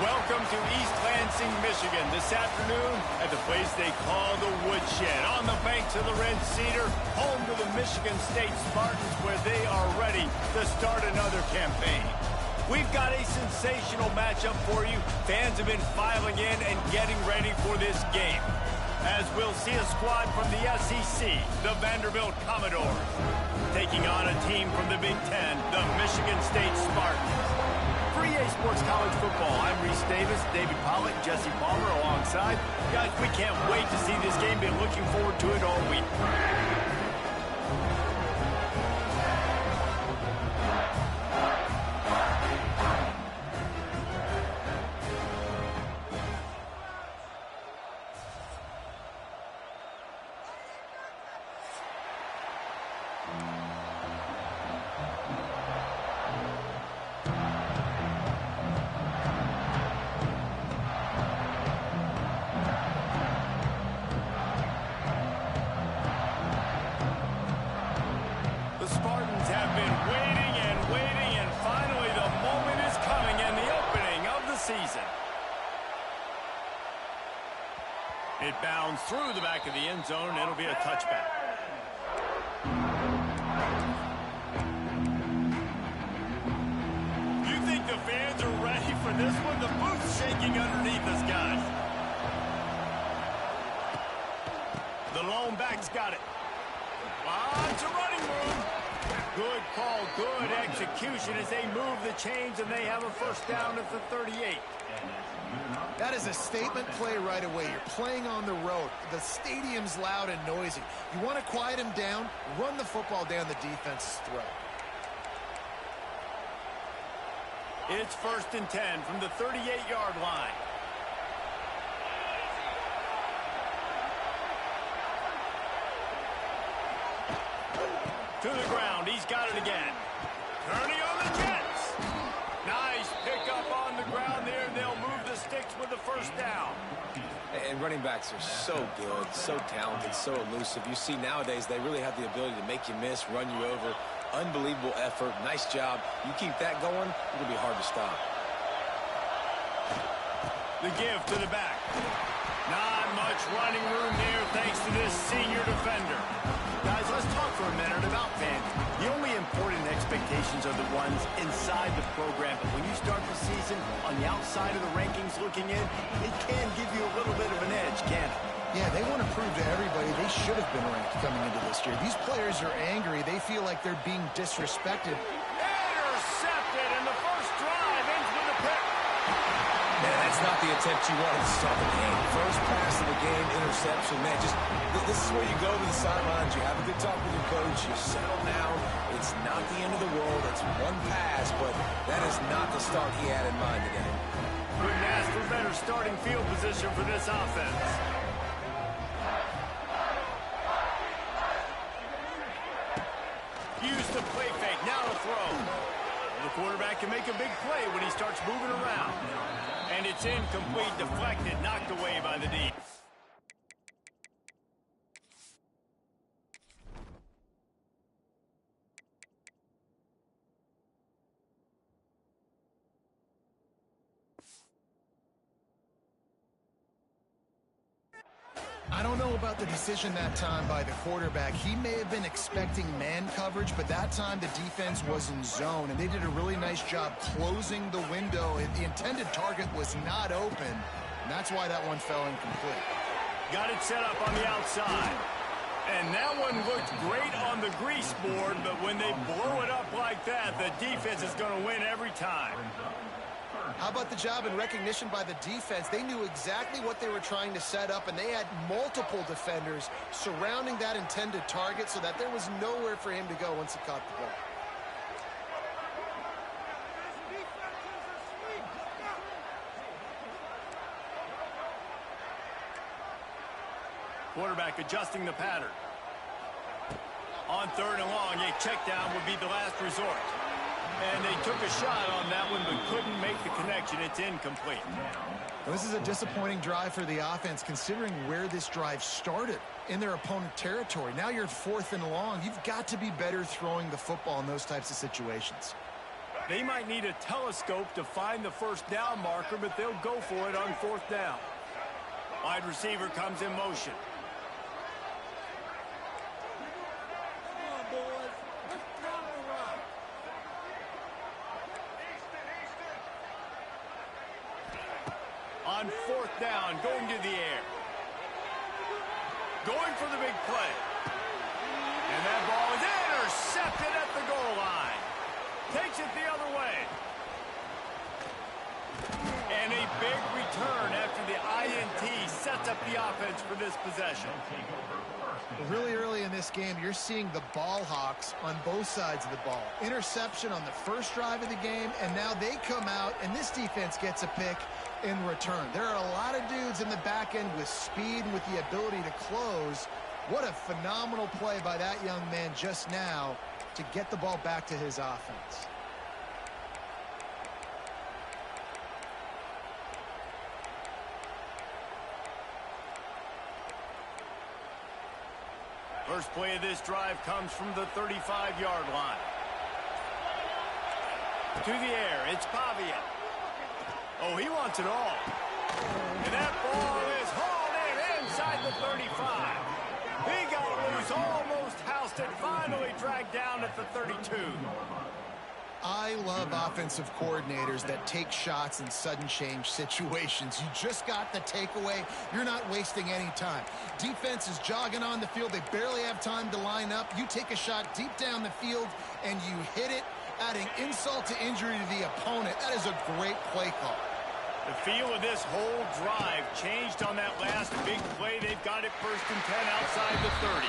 Welcome to East Lansing, Michigan. This afternoon at the place they call the Woodshed, on the banks of the Red Cedar, home to the Michigan State Spartans, where they are ready to start another campaign. We've got a sensational matchup for you. Fans have been filing in and getting ready for this game, as we'll see a squad from the SEC, the Vanderbilt Commodores, taking on a team from the Big Ten, the Michigan State Spartans. For EA Sports College Football, I'm Reese Davis, David Pollock, Jesse Palmer alongside. Guys, we can't wait to see this game. Been looking forward to it all week. The Spartans have been waiting and waiting, and finally the moment is coming and the opening of the season. It bounds through the back of the end zone, and it'll be a touchback. You think the fans are ready for this one? The booth's shaking underneath us, guys. The lone back's got it. Lots of running room. Good call, good execution as they move the chains, and they have a first down at the 38. That is a statement play right away. You're playing on the road. The stadium's loud and noisy. You want to quiet him down, run the football down the defense's throat. It's 1st and 10 from the 38-yard line. To the ground, he's got it again. Turning on the Jets. Nice pickup on the ground there. They'll move the sticks with the first down. And running backs are so good, so talented, so elusive. You see nowadays they really have the ability to make you miss, run you over. Unbelievable effort. Nice job. You keep that going, it'll be hard to stop. The give to the back. Not much running room there thanks to this senior defender. Guys, let's talk for a minute about fans. The only important expectations are the ones inside the program. But when you start the season on the outside of the rankings looking in, it can give you a little bit of an edge, can't it? Yeah, they want to prove to everybody they should have been ranked coming into this year. These players are angry. They feel like they're being disrespected. Intercepted, and the first drive ends with a pick. Man, that's not the attempt you wanted to start the game. First pass of the game, interception. Man, this is where you go to the sidelines. You have a good talk with your coach. You settle down. It's not the end of the world. It's one pass, but that is not the start he had in mind today. Couldn't ask for better starting field position for this offense. Use the play fake. Now to throw. The quarterback can make a big play when he starts moving around. And it's incomplete, deflected, knocked away by the D. I don't know about the decision that time by the quarterback. He may have been expecting man coverage, but that time the defense was in zone, and they did a really nice job closing the window. The intended target was not open, and that's why that one fell incomplete. Got it set up on the outside. And that one looked great on the grease board, but when they blow it up like that, the defense is going to win every time. How about the job and recognition by the defense? They knew exactly what they were trying to set up, and they had multiple defenders surrounding that intended target so that there was nowhere for him to go once he caught the ball. Quarterback adjusting the pattern. On 3rd and long, a check down would be the last resort. And they took a shot on that one, but couldn't make the connection. It's incomplete. Well, this is a disappointing drive for the offense, considering where this drive started in their opponent territory. Now you're at 4th and long. You've got to be better throwing the football in those types of situations. They might need a telescope to find the first down marker, but they'll go for it on 4th down. Wide receiver comes in motion. On 4th down, going to the air. Going for the big play. And that ball is intercepted at the goal line. Takes it the other way. And a big return after the INT sets up the offense for this possession. Really early in this game, you're seeing the ball hawks on both sides of the ball. Interception on the first drive of the game, and now they come out, and this defense gets a pick in return. There are a lot of dudes in the back end with speed and with the ability to close. What a phenomenal play by that young man just now to get the ball back to his offense. First play of this drive comes from the 35-yard line. To the air, it's Pavia. Oh, he wants it all. And that ball is hauled in inside the 35. He got loose, almost housed it, finally dragged down at the 32. I love offensive coordinators that take shots in sudden change situations. You just got the takeaway. You're not wasting any time. Defense is jogging on the field. They barely have time to line up. You take a shot deep down the field, and you hit it, adding insult to injury to the opponent. That is a great play call. The feel of this whole drive changed on that last big play. They've got it 1st and 10 outside the 30.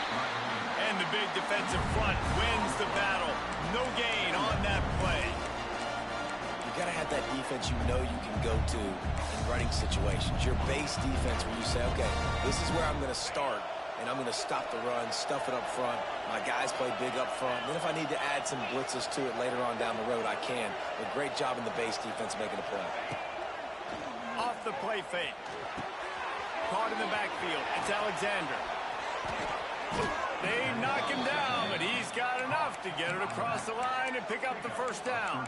And the big defensive front wins the battle. No gain on that play. You got to have that defense you know you can go to in running situations. Your base defense where you say, okay, this is where I'm going to start, and I'm going to stop the run, stuff it up front. My guys play big up front. Then if I need to add some blitzes to it later on down the road, I can. But great job in the base defense making a play. Off the play fake. Caught in the backfield. It's Alexander. They knock him down, but he's got enough to get it across the line and pick up the first down.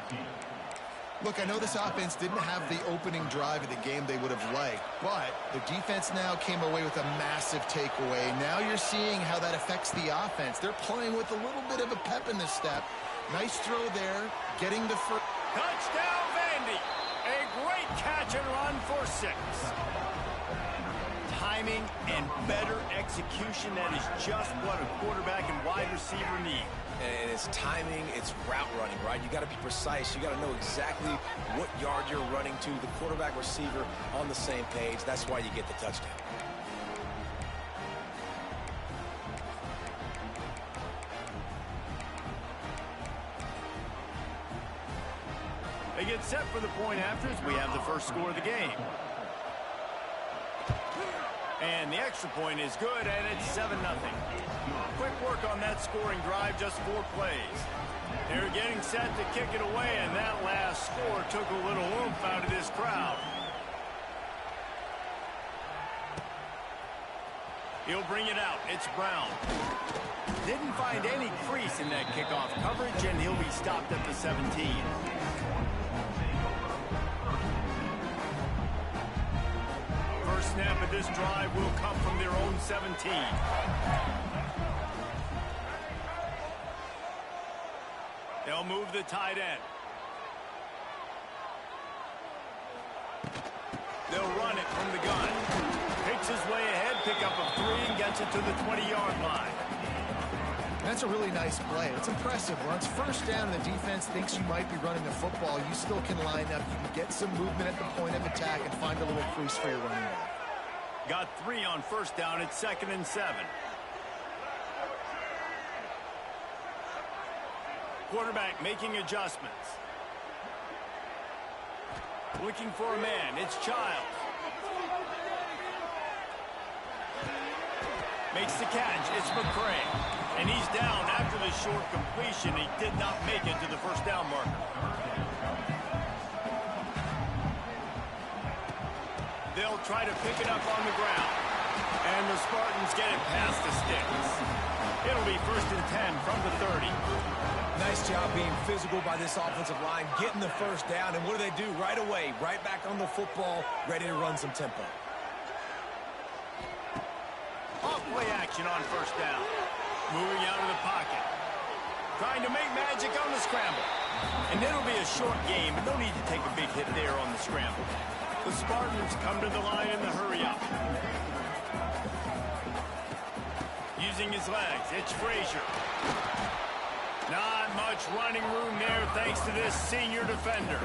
Look, I know this offense didn't have the opening drive of the game they would have liked, but the defense now came away with a massive takeaway. Now you're seeing how that affects the offense. They're playing with a little bit of a pep in the step. Nice throw there, getting the first. Touchdown, Vandy. A great catch and run for 6. Timing and better execution, that is just what a quarterback and wide receiver need. And it's timing, it's route running, right? You got to be precise. You got to know exactly what yard you're running to. The quarterback receiver on the same page. That's why you get the touchdown. They get set for the point after as we have the first score of the game. And the extra point is good, and it's 7-0. Quick work on that scoring drive, just 4 plays. They're getting set to kick it away, and that last score took a little oomph out of this crowd. He'll bring it out. It's Brown. Didn't find any crease in that kickoff coverage, and he'll be stopped at the 17. First snap of this drive will come from their own 17. They'll move the tight end. They'll run it from the gun. Picks his way ahead, pick up a 3, and gets it to the 20-yard line. That's a really nice play. It's impressive. When it's first down and the defense thinks you might be running the football, you still can line up. You can get some movement at the point of attack and find a little crease for your running back. Got 3 on first down. It's 2nd and 7. Quarterback making adjustments. Looking for a man. It's Childs. Makes the catch. It's McCray. And he's down after the short completion. He did not make it to the first down marker. They'll try to pick it up on the ground. And the Spartans get it past the sticks. It'll be 1st and 10 from the 30. Nice job being physical by this offensive line, getting the first down, and what do? Right away, right back on the football, ready to run some tempo. Off-play action on first down. Moving out of the pocket. Trying to make magic on the scramble. And it'll be a short game, but no need to take a big hit there on the scramble. The Spartans come to the line in the hurry-up. Using his legs, it's Frazier. Not much running room there thanks to this senior defender.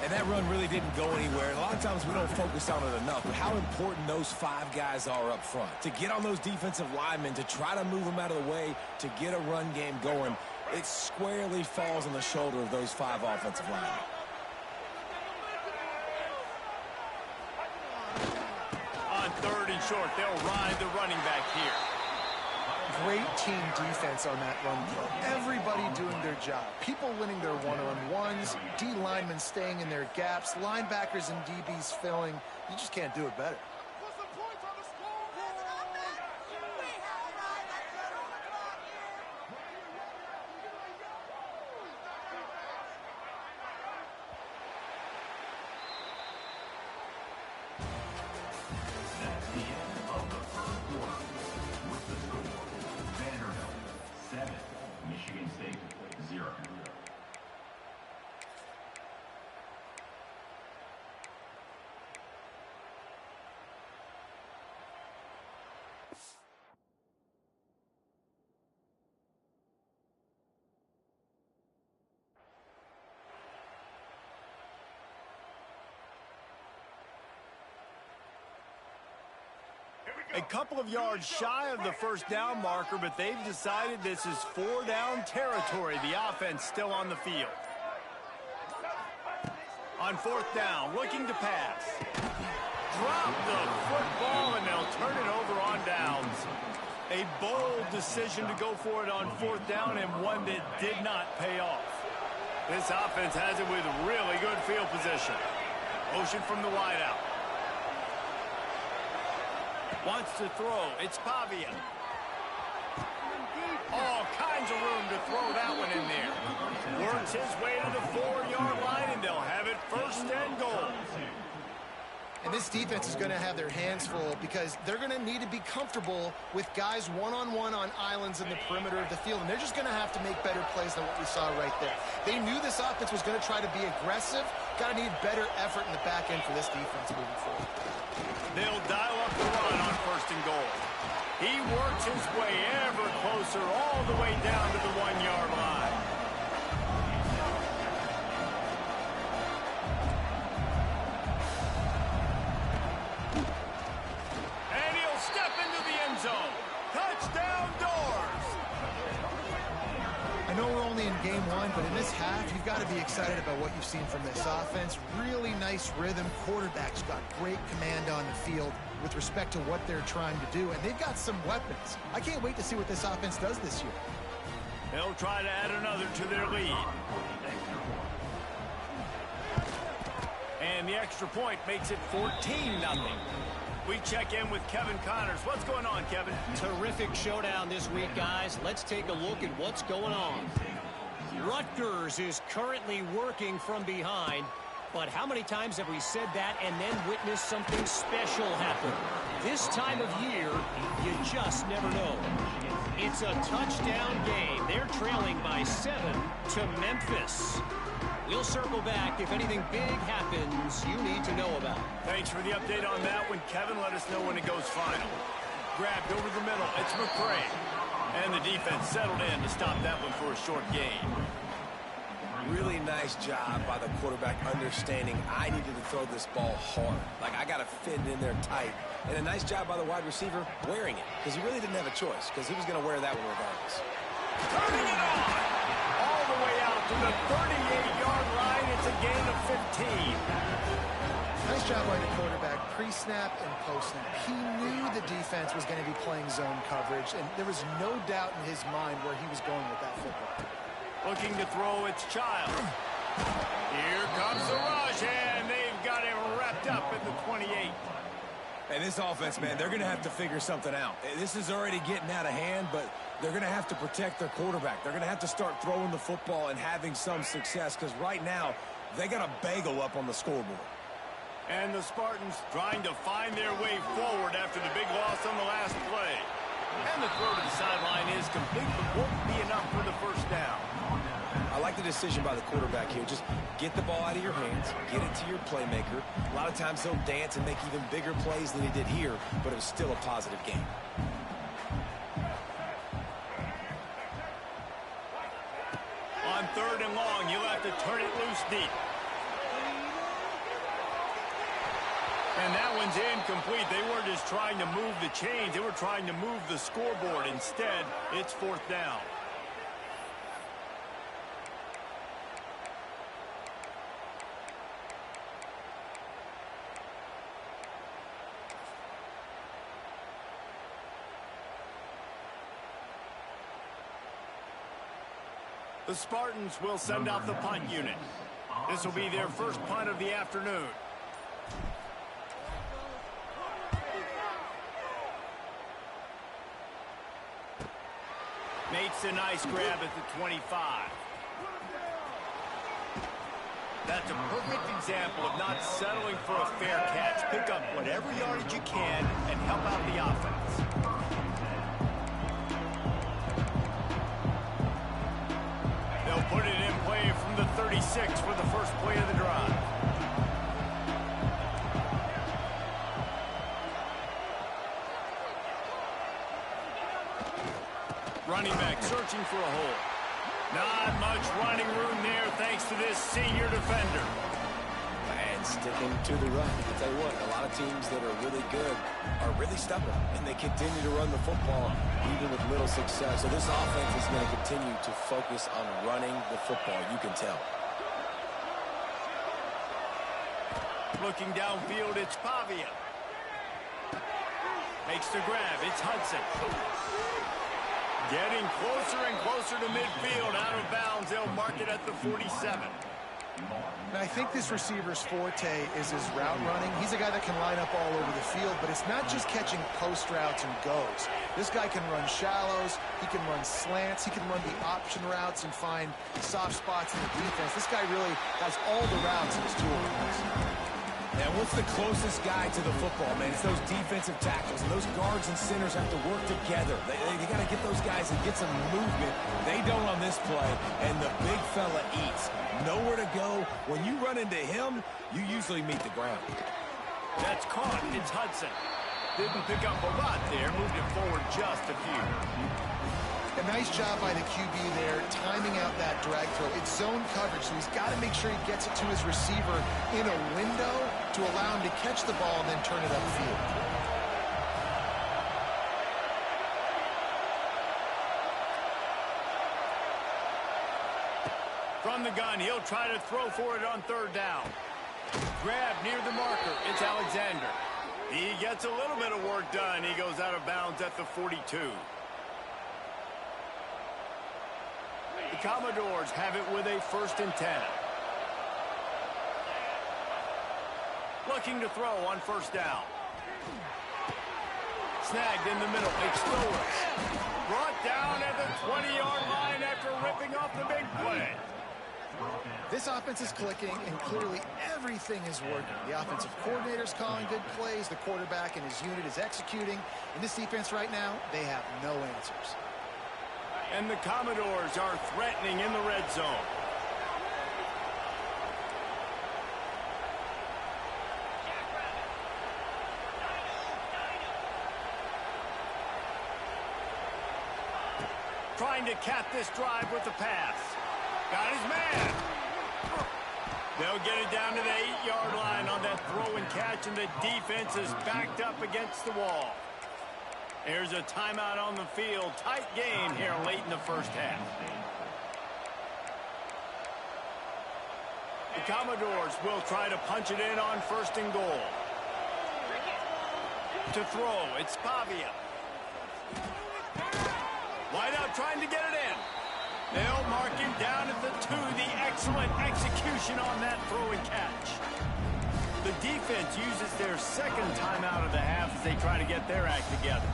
And that run really didn't go anywhere. And a lot of times we don't focus on it enough, but how important those 5 guys are up front. To get on those defensive linemen, to try to move them out of the way, to get a run game going, it squarely falls on the shoulder of those 5 offensive linemen. On 3rd and short, they'll ride the running back here. Great team defense on that run play. Everybody doing their job. People winning their one-on-ones, D linemen staying in their gaps, linebackers and DBs filling. You just can't do it better. Michigan State 0. A couple of yards shy of the first down marker, but they've decided this is 4-down territory. The offense still on the field. On 4th down, looking to pass. Drop the football, and they'll turn it over on downs. A bold decision to go for it on 4th down, and one that did not pay off. This offense has it with really good field position. Motion from the wideout. Wants to throw. It's Pavia. All kinds of room to throw that one in there. Works his way to the 4-yard line, and they'll have it 1st and goal. And this defense is going to have their hands full because they're going to need to be comfortable with guys one-on-one on islands in the perimeter of the field. And they're just going to have to make better plays than what we saw right there. They knew this offense was going to try to be aggressive. Got to need better effort in the back end for this defense moving forward. They'll dial up the run on 1st and goal. He works his way ever closer all the way down to the 1-yard line. And he'll step into the end zone. Touchdown Doors! I know we're only in game 1, but in this half, you've got to be excited about what you've seen from this offense. Really nice rhythm. Quarterback's got great command on the field with respect to what they're trying to do, and they've got some weapons. I can't wait to see what this offense does this year. They'll try to add another to their lead. And the extra point makes it 14-0. We check in with Kevin Connors. What's going on, Kevin? Terrific showdown this week, guys. Let's take a look at what's going on. Rutgers is currently working from behind, but how many times have we said that and then witnessed something special happen? This time of year, you just never know. It's a touchdown game. They're trailing by 7 to Memphis. We'll circle back if anything big happens you need to know about. Thanks for the update on that one, Kevin. Let us know when it goes final. Grabbed over the middle. It's McCray. And the defense settled in to stop that one for a short gain. Really nice job by the quarterback understanding I needed to throw this ball hard. Like, I got to fit it in there tight. And a nice job by the wide receiver wearing it, because he really didn't have a choice, because he was going to wear that one regardless. Turning it on! All the way out to the 38-yard line. It's a gain of 15. Nice job by the quarterback, pre-snap and post-snap. He knew the defense was going to be playing zone coverage, and there was no doubt in his mind where he was going with that football. Looking to throw, it's Child. Here comes the rush, and they've got him wrapped up at the 28. And this offense, man, they're going to have to figure something out. This is already getting out of hand, but they're going to have to protect their quarterback. They're going to have to start throwing the football and having some success because right now they got a bagel up on the scoreboard. And the Spartans trying to find their way forward after the big loss on the last play. And the throw to the sideline is complete, but won't be enough for the first down. I like the decision by the quarterback here. Just get the ball out of your hands, get it to your playmaker. A lot of times he'll dance and make even bigger plays than he did here, but it was still a positive game. On 3rd and long, you'll have to turn it loose deep. And that one's incomplete. They weren't just trying to move the chains. They were trying to move the scoreboard. Instead, it's 4th down. The Spartans will send out the punt unit. This will be their first punt of the afternoon. Makes a nice grab at the 25. That's a perfect example of not settling for a fair catch. Pick up whatever yardage you can and help out the offense. They'll put it in play from the 36 for the first play of the drive. Running back searching for a hole. Not much running room there thanks to this senior defender. And sticking to the run. I'll tell you what, a lot of teams that are really good are really stubborn, and they continue to run the football even with little success. So this offense is going to continue to focus on running the football, you can tell. Looking downfield, it's Pavia. Makes the grab, it's Hudson. Getting closer and closer to midfield, out of bounds. They'll mark it at the 47. And I think this receiver's forte is his route running. He's a guy that can line up all over the field, but it's not just catching post routes and goes. This guy can run shallows, he can run slants, he can run the option routes and find soft spots in the defense. This guy really has all the routes in his toolbox. And what's the closest guy to the football, man? It's those defensive tackles, and those guards and centers have to work together. They got to get those guys and get some movement. They don't on this play, and the big fella eats. Nowhere to go. When you run into him, you usually meet the ground. That's caught. It's Hudson. Didn't pick up a lot there. Moved it forward just a few. A nice job by the QB there, timing out that drag throw. It's zone coverage, so he's got to make sure he gets it to his receiver in a window to allow him to catch the ball and then turn it upfield. From the gun, he'll try to throw for it on 3rd down. Grab near the marker. It's Alexander. He gets a little bit of work done. He goes out of bounds at the 42. The Commodores have it with a 1st and 10. Looking to throw on 1st down. Snagged in the middle. Extolers. Brought down at the 20-yard line after ripping off the big play. This offense is clicking, and clearly everything is working. The offensive coordinator's calling good plays. The quarterback and his unit is executing. In this defense right now, they have no answers. And the Commodores are threatening in the red zone. Trying to cap this drive with the pass. Got his man. They'll get it down to the 8-yard line on that throw and catch, and the defense is backed up against the wall. There's a timeout on the field. Tight game here late in the first half. The Commodores will try to punch it in on 1st and goal. To throw, it's Pavia. Wide out trying to get it in. They'll mark him down at the 2. The excellent execution on that throw and catch. The defense uses their second timeout of the half as they try to get their act together.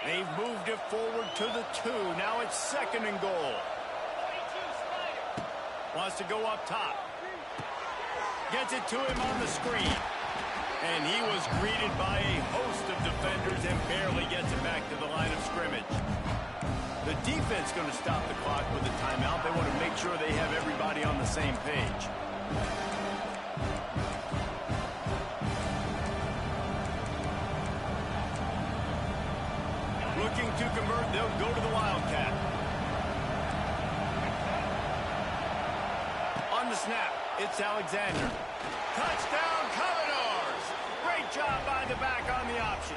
They've moved it forward to the 2. Now it's 2nd and goal. Wants to go up top. Gets it to him on the screen. And he was greeted by a host of defenders and barely gets it back to the line of scrimmage. The defense going to stop the clock with a timeout. They want to make sure they have everybody on the same page. Looking to convert, they'll go to the Wildcat. On the snap, it's Alexander. Touchdown, Commodores! Great job by the back on the option.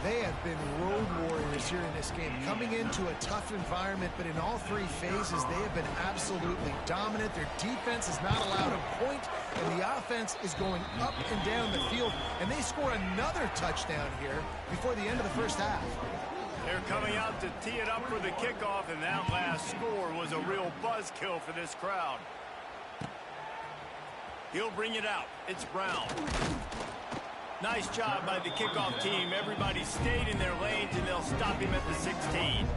They have been road warriors here in this game, coming into a tough environment, but in all 3 phases, they have been absolutely dominant. Their defense is not allowed a point, and the offense is going up and down the field, and they score another touchdown here before the end of the first half. They're coming out to tee it up for the kickoff, and that last score was a real buzzkill for this crowd. He'll bring it out. It's Brown. Nice job by the kickoff team. Everybody stayed in their lanes, and they'll stop him at the 16.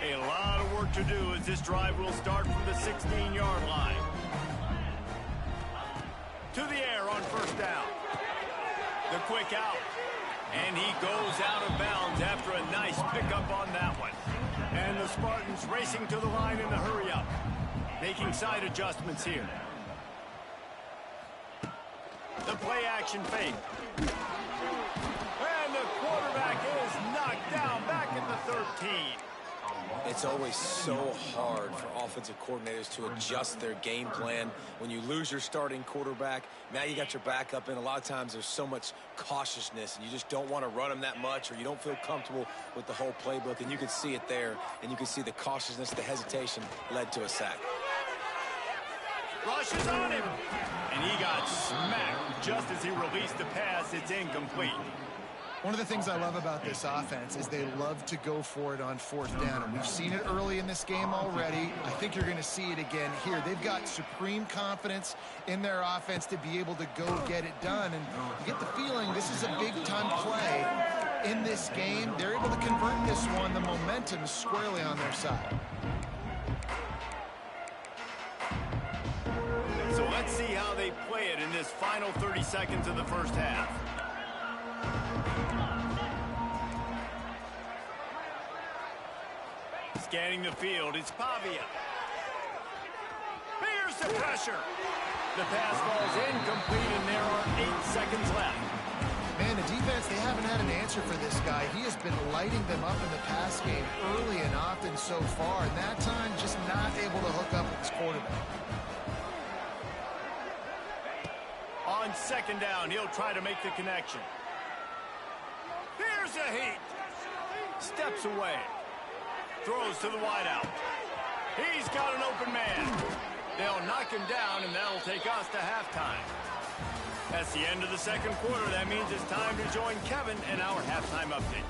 A lot of work to do as this drive will start from the 16-yard line. To the air on 1st down. The quick out. And he goes out of bounds after a nice pickup on that one. And the Spartans racing to the line in the hurry-up. Making side adjustments here. The play-action fake. And the quarterback is knocked down back at the 13. It's always so hard for offensive coordinators to adjust their game plan. When you lose your starting quarterback, now you got your backup in. A lot of times there's so much cautiousness, and you just don't want to run them that much, or you don't feel comfortable with the whole playbook, and you can see it there, and you can see the cautiousness, the hesitation led to a sack. Rushes on him, and he got smacked just as he released the pass. It's incomplete. One of the things I love about this offense is they love to go for it on 4th down. And we've seen it early in this game already. I think you're going to see it again here. They've got supreme confidence in their offense to be able to go get it done. And you get the feeling this is a big-time play in this game. They're able to convert this one. The momentum is squarely on their side. So let's see how they play it in this final 30 seconds of the first half. Scanning the field, it's Pavia. Here's the pressure. The pass falls incomplete, and there are 8 seconds left. Man, the defense, they haven't had an answer for this guy. He has been lighting them up in the pass game early and often so far, and that time just not able to hook up with his quarterback. On 2nd down, he'll try to make the connection. Here's a heat. Steps away. Throws to the wideout. He's got an open man. They'll knock him down, and that'll take us to halftime. That's the end of the 2nd quarter. That means it's time to join Kevin in our halftime update.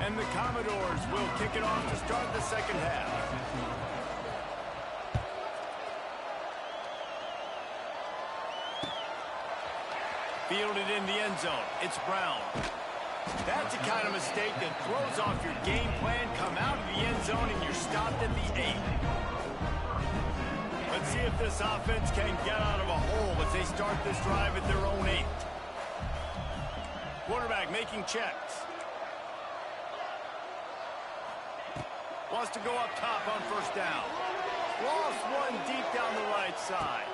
And the Commodores will kick it off to start the 2nd half. Fielded in the end zone. It's Brown. That's the kind of mistake that throws off your game plan. Come out of the end zone and you're stopped at the 8. Let's see if this offense can get out of a hole as they start this drive at their own 8. Quarterback making checks. Wants to go up top on 1st down. Lost one deep down the right side.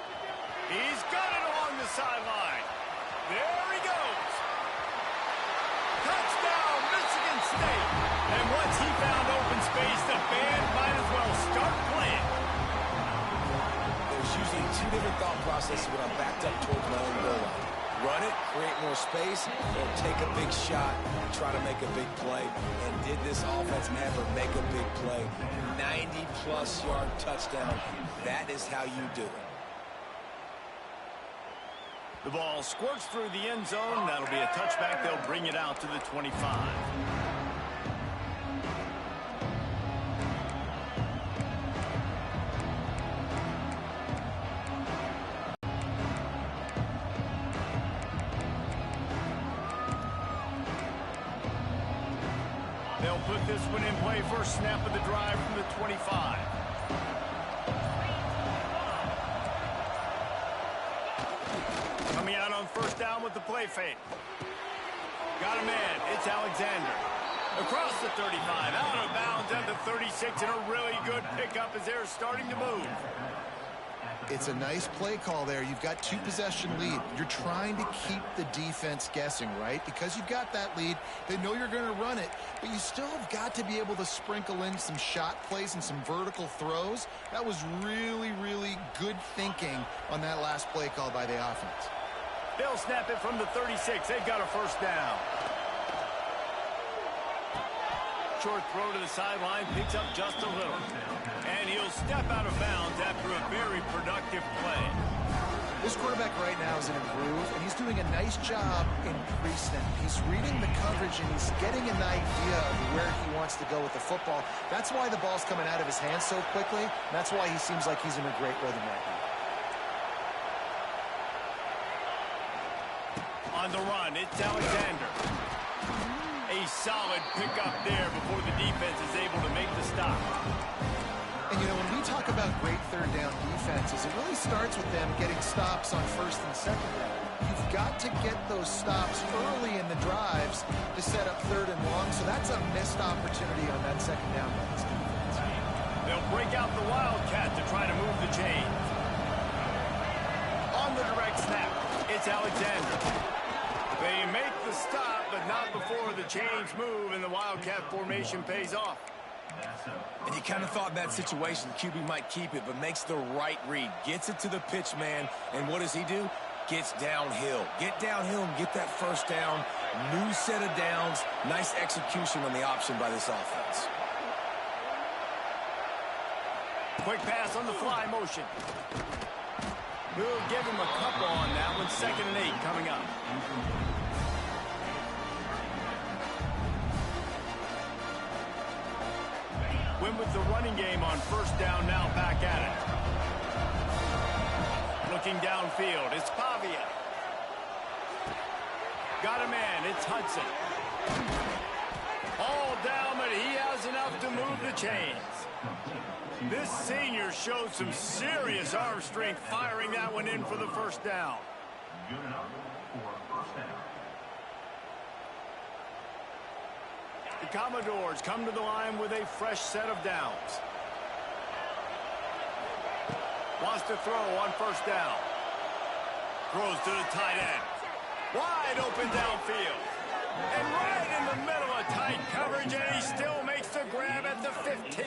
He's got it along the sideline. There he goes. Touchdown, Michigan State. And once he found open space, the band might as well start playing. There's usually 2 different thought processes when I'm backed up towards my own goal line. Run it, create more space, or take a big shot and try to make a big play. And did this offense ever make a big play? 90-plus yard touchdown. That is how you do it. The ball squirts through the end zone. That'll be a touchback. They'll bring it out to the 25. They'll put this one in play. First snap of the drive from the 25. Coming out on first down with the play fake. Got a man. It's Alexander. Across the 35. Out of bounds at the 36. And a really good pickup as they're starting to move. It's a nice play call there. You've got 2-possession lead. You're trying to keep the defense guessing, right? Because you've got that lead, they know you're going to run it, but you still have got to be able to sprinkle in some shot plays and some vertical throws. That was really, really good thinking on that last play call by the offense. They'll snap it from the 36. They've got a first down. Short throw to the sideline, picks up just a little. And he'll step out of bounds after a very productive play. This quarterback right now is in a groove, and he's doing a nice job in pre-snap. He's reading the coverage, and he's getting an idea of where he wants to go with the football. That's why the ball's coming out of his hands so quickly. And that's why he seems like he's in a great rhythm right now. On the run, it's Alexander. A solid pickup there before the defense is able to make the stop. And, you know, when we talk about great third down defenses, it really starts with them getting stops on first and second down. You've got to get those stops early in the drives to set up third and long, so that's a missed opportunity on that second down by this defense. They'll break out the Wildcat to try to move the chains. On the direct snap, it's Alexander. They make the stop, but not before the chains move and the Wildcat formation pays off. And you kind of thought in that situation QB might keep it, but makes the right read. Gets it to the pitch man, and what does he do? Gets downhill. Get downhill and get that first down. New set of downs. Nice execution on the option by this offense. Quick pass on the fly motion. We'll give him a couple on that one. 2nd and 8 coming up. Win with the running game on first down, now back at it. Looking downfield, it's Pavia. Got a man, it's Hudson. All down, but he has enough to move the chains. This senior showed some serious arm strength firing that one in for the first down. Good enough for first down. The Commodores come to the line with a fresh set of downs. Wants to throw on first down. Throws to the tight end. Wide open downfield. And right in the middle of tight coverage, and he still makes the grab at the 15.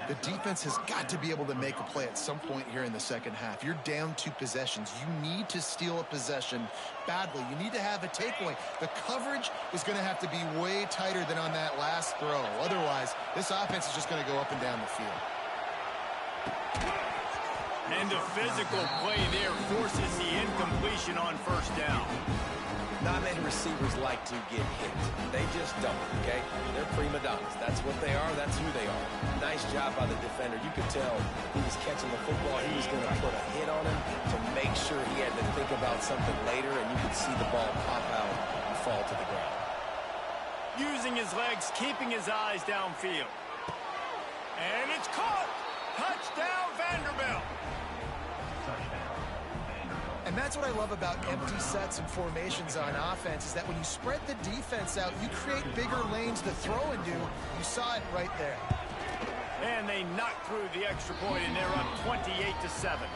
The defense has got to be able to make a play at some point here in the second half. You're down 2 possessions. You need to steal a possession badly. You need to have a takeaway. The coverage is going to have to be way tighter than on that last throw. Otherwise, this offense is just going to go up and down the field. And the physical play there forces the incompletion on first down. Not many receivers like to get hit. They just don't, okay? They're prima donnas. That's what they are. That's who they are. Nice job by the defender. You could tell he was catching the football. He was going to put a hit on him to make sure he had to think about something later, and you could see the ball pop out and fall to the ground. Using his legs, keeping his eyes downfield. And it's caught! Touchdown, Vanderbilt! And that's what I love about empty sets and formations on offense, is that when you spread the defense out, you create bigger lanes to throw into. You saw it right there. And they knocked through the extra point, and they're up 28-7.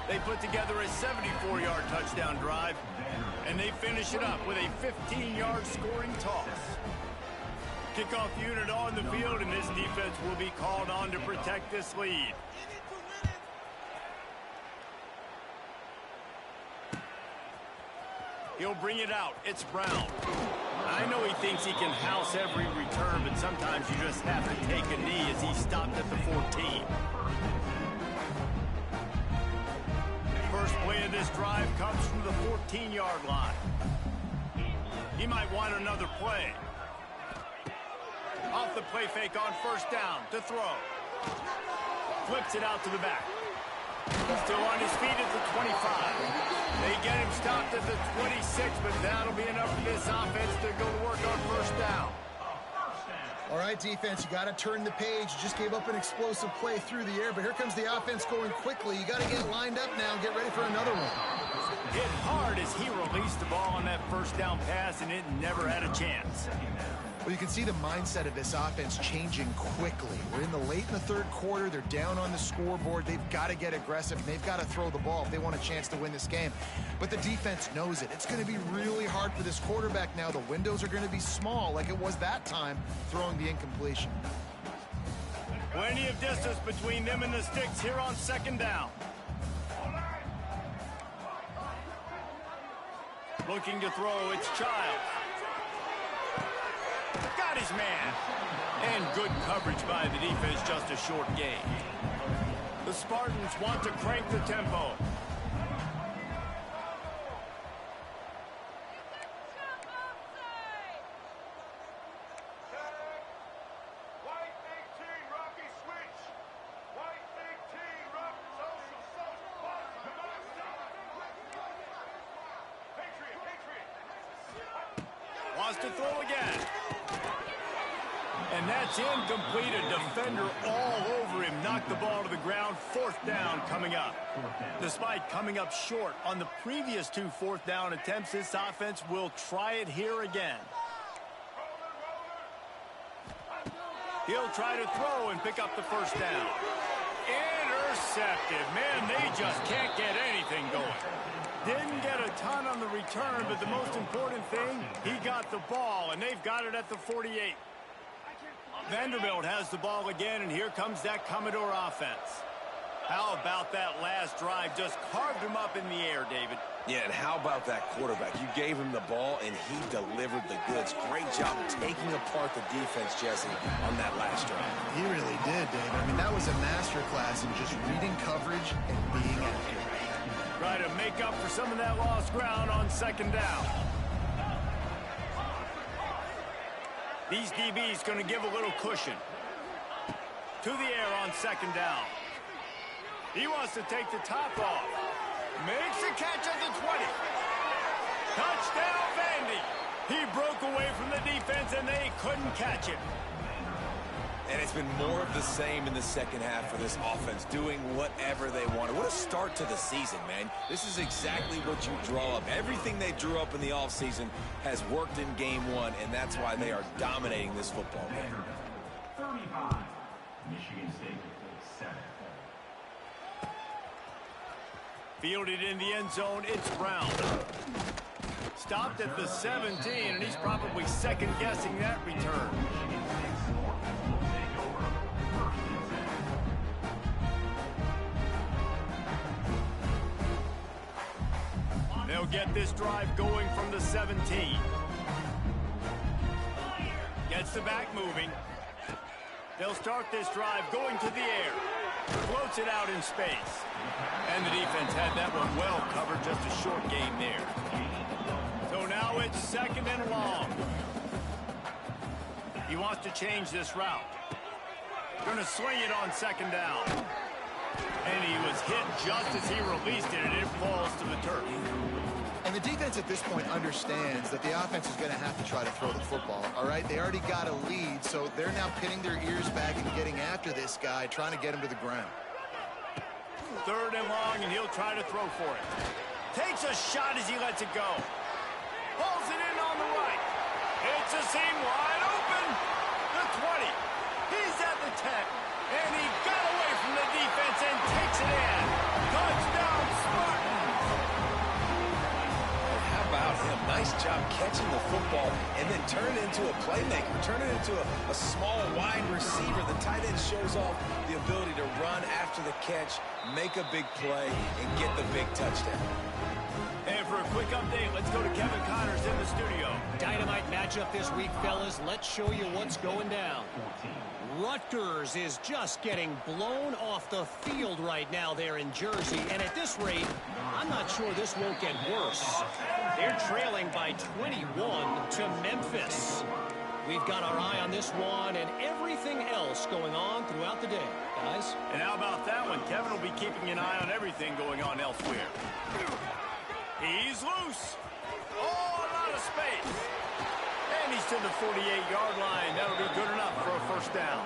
They put together a 74-yard touchdown drive, and they finish it up with a 15-yard scoring toss. Kickoff unit on the field, and this defense will be called on to protect this lead. He'll bring it out. It's Brown. I know he thinks he can house every return, but sometimes you just have to take a knee as he stopped at the 14. first play of this drive comes from the 14-yard line. He might want another play. Off the play fake on first down to throw. Flips it out to the back. Still on his feet at the 25. They get him stopped at the 26, but that'll be enough for this offense to go to work on first down. All right, defense, you got to turn the page. You just gave up an explosive play through the air, but here comes the offense going quickly. You got to get lined up now and get ready for another one. Hit hard as he released the ball on that first down pass, and it never had a chance. Well, you can see the mindset of this offense changing quickly. We're in the third quarter. They're down on the scoreboard. They've got to get aggressive, and they've got to throw the ball if they want a chance to win this game. But the defense knows it. It's going to be really hard for this quarterback now. The windows are going to be small like it was that time throwing the incompletion. Plenty of distance between them and the sticks here on second down. Looking to throw, it's Childs. Got his man. And good coverage by the defense, just a short gain. The Spartans want to crank the tempo. Wants to throw again. And that's incomplete. A defender all over him. Knocked the ball to the ground. Fourth down coming up. Despite coming up short on the previous two fourth down attempts, this offense will try it here again. He'll try to throw and pick up the first down. Intercepted. Man, they just can't get anything going. Didn't get a ton on the return, but the most important thing, he got the ball, and they've got it at the 48. Vanderbilt has the ball again, and here comes that Commodore offense. How about that last drive? Just carved him up in the air, David. Yeah, and how about that quarterback? You gave him the ball, and he delivered the goods. Great job taking apart the defense, Jesse, on that last drive. He really did, David. I mean, that was a masterclass in just reading coverage and being accurate. Try to make up for some of that lost ground on second down. These DBs going to give a little cushion. To the air on second down. He wants to take the top off. Makes a catch at the 20. Touchdown, Vandy. He broke away from the defense, and they couldn't catch him. And it's been more of the same in the second half for this offense, doing whatever they wanted. What a start to the season, man. This is exactly what you draw up. Everything they drew up in the offseason has worked in game one, and that's why they are dominating this football game. 35, Michigan State, 7. Fielded in the end zone, it's Brown. Stopped at the 17, and he's probably second-guessing that return. They'll get this drive going from the 17. Gets the back moving. They'll start this drive going to the air. Floats it out in space. And the defense had that one well covered, just a short gain there. So now it's second and long. He wants to change this route. Going to swing it on second down. And he was hit just as he released it, and it falls to the turf. And the defense at this point understands that the offense is going to have to try to throw the football, all right? They already got a lead, so they're now pinning their ears back and getting after this guy, trying to get him to the ground. Third and long, and he'll try to throw for it. Takes a shot as he lets it go. Pulls it in on the right. It's a seam wide open. The 20. He's at the 10. And he got away from the defense and takes it in. Touchdown, Spartans. How about him? nice job catching the football and then turn it into a playmaker, turn it into a small wide receiver. The tight end shows off the ability to run after the catch, make a big play, and get the big touchdown. And for a quick update, let's go to Kevin Connors in the studio. Dynamite matchup this week, fellas. Let's show you what's going down. Rutgers is just getting blown off the field right now there in Jersey. And at this rate, I'm not sure this won't get worse. They're trailing by 21 to Memphis. We've got our eye on this one and everything else going on throughout the day, guys. And how about that one? Kevin will be keeping an eye on everything going on elsewhere. He's loose. Oh, a lot of space. And he's to the 48-yard line. That'll be good enough for a first down.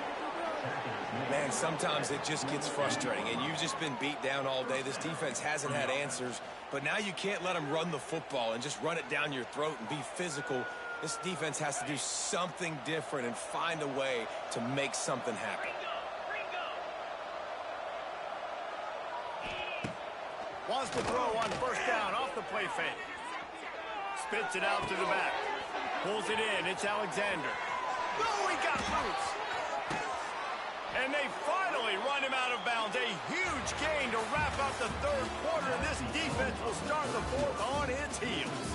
Man, sometimes it just gets frustrating, and you've just been beat down all day. This defense hasn't had answers, but now you can't let them run the football and just run it down your throat and be physical. This defense has to do something different and find a way to make something happen. Wants to throw on first down off the play fake. Spits it out to the back. Pulls it in. It's Alexander. Oh, he got loose. And they finally run him out of bounds. A huge gain to wrap up the third quarter. This defense will start the fourth on its heels.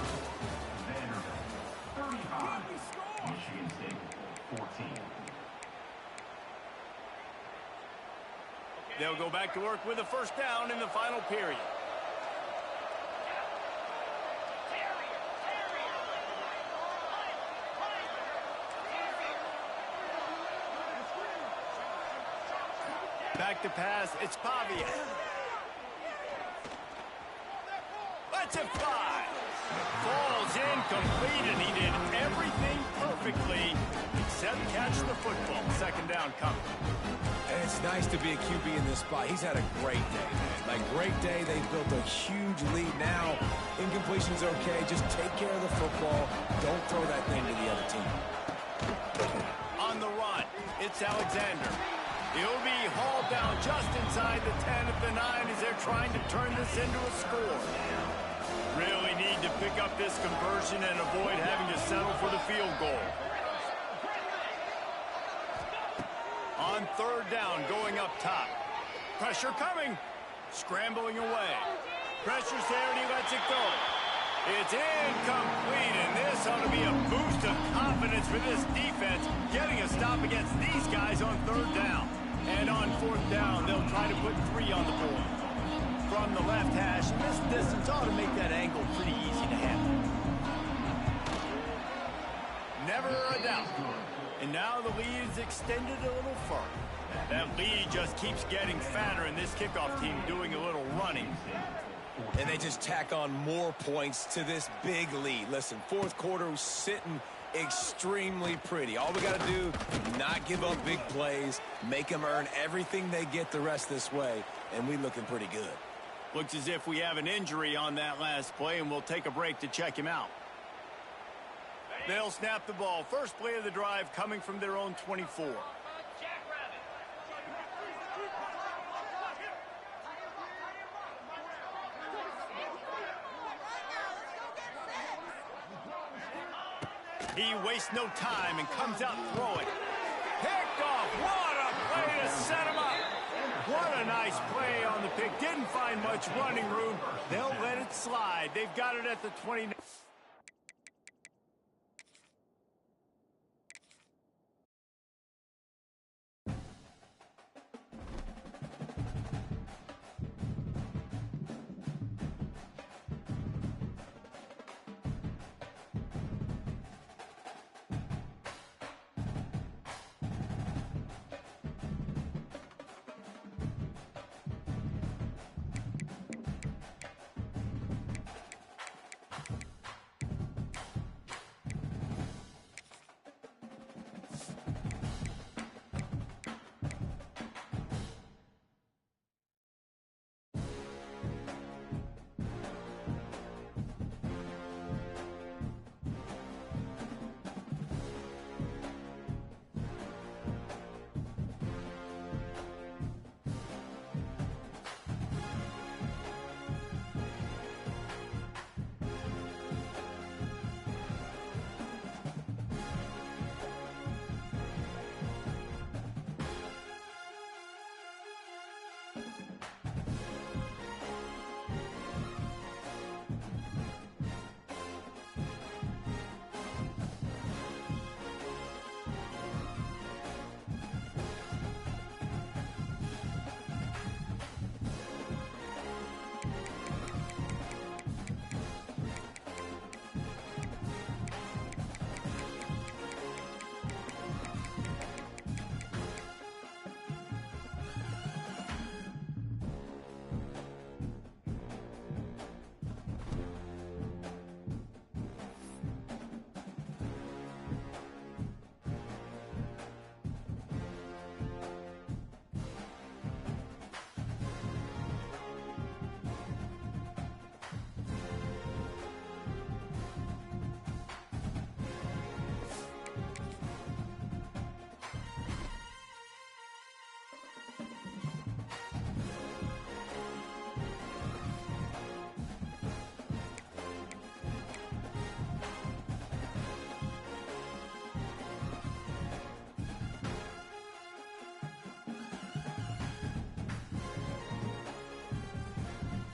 35. Michigan State 14. They'll go back to work with a first down in the final period. Back to pass, it's Pavia. Lets it fly. Falls incomplete, and he did everything perfectly except catch the football. Second down coming. And it's nice to be a QB in this spot. He's had a great day, man. Like, great day. They've built a huge lead now. Incompletion's okay. Just take care of the football. Don't throw that thing to the other team. On the run, it's Alexander. He'll be hauled down just inside the 10 at the 9 as they're trying to turn this into a score. Really need to pick up this conversion and avoid having to settle for the field goal. On third down, going up top. Pressure coming. Scrambling away. Pressure's there and he lets it go. It's incomplete, and this ought to be a boost of confidence for this defense, getting a stop against these guys on third down. And on fourth down, they'll try to put 3 on the board. From the left hash, this distance ought to make that angle pretty easy to handle. Never a doubt. And now the lead is extended a little further. That lead just keeps getting fatter, and this kickoff team doing a little running. And they just tack on more points to this big lead. Listen, fourth quarter was sitting extremely pretty. All we got to do, not give up big plays, make them earn everything they get the rest this way, and we looking pretty good. Looks as if we have an injury on that last play, and we'll take a break to check him out. They'll snap the ball. First play of the drive coming from their own 24. He wastes no time and comes out throwing. Picked off. What a play to set him up. What a nice play on the pick. Didn't find much running room. They'll let it slide. They've got it at the 29.